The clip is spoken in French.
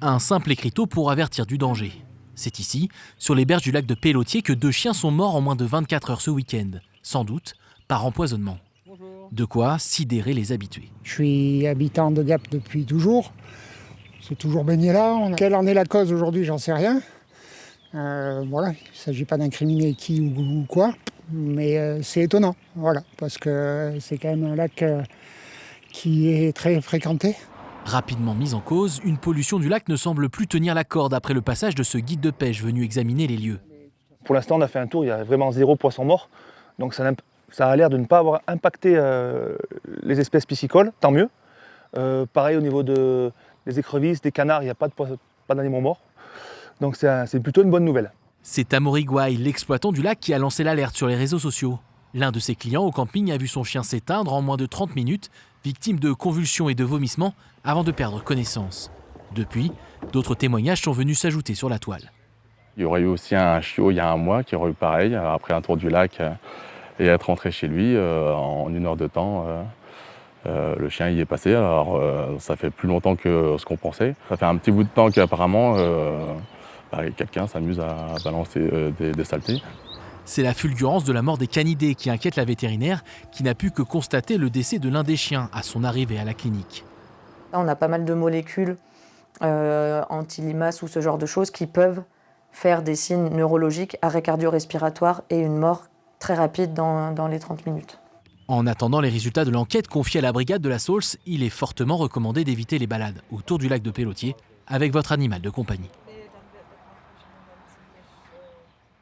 Un simple écriteau pour avertir du danger. C'est ici, sur les berges du lac de Pellotier, que 2 chiens sont morts en moins de 24 heures ce week-end, sans doute par empoisonnement. De quoi sidérer les habitués. Je suis habitant de Gap depuis toujours. C'est toujours baigné là. Quelle en est la cause aujourd'hui, j'en sais rien. Voilà, il ne s'agit pas d'incriminer qui ou quoi, mais c'est étonnant, voilà, parce que c'est quand même un lac qui est très fréquenté. Rapidement mise en cause, une pollution du lac ne semble plus tenir la corde après le passage de ce guide de pêche venu examiner les lieux. Pour l'instant, on a fait un tour, il y a vraiment 0 poisson mort, donc ça a l'air de ne pas avoir impacté les espèces piscicoles, tant mieux. Pareil au niveau des écrevisses, des canards, il n'y a pas d'animaux morts. Donc c'est plutôt une bonne nouvelle. C'est Amaury Gouaille, l'exploitant du lac, qui a lancé l'alerte sur les réseaux sociaux. L'un de ses clients au camping a vu son chien s'éteindre en moins de 30 minutes, victime de convulsions et de vomissements, avant de perdre connaissance. Depuis, d'autres témoignages sont venus s'ajouter sur la toile. Il y aurait eu aussi un chiot il y a un mois qui aurait eu pareil, après un tour du lac et être rentré chez lui en 1 heure de temps. Le chien y est passé, alors ça fait plus longtemps que ce qu'on pensait. Ça fait un petit bout de temps qu'apparemment quelqu'un s'amuse à balancer des saletés. C'est la fulgurance de la mort des canidés qui inquiète la vétérinaire, qui n'a pu que constater le décès de l'un des chiens à son arrivée à la clinique. On a pas mal de molécules anti-limaces ou ce genre de choses qui peuvent faire des signes neurologiques, arrêt cardio-respiratoire et une mort très rapide dans les 30 minutes. En attendant les résultats de l'enquête confiée à la brigade de la Saulce, il est fortement recommandé d'éviter les balades autour du lac de Pellotier avec votre animal de compagnie.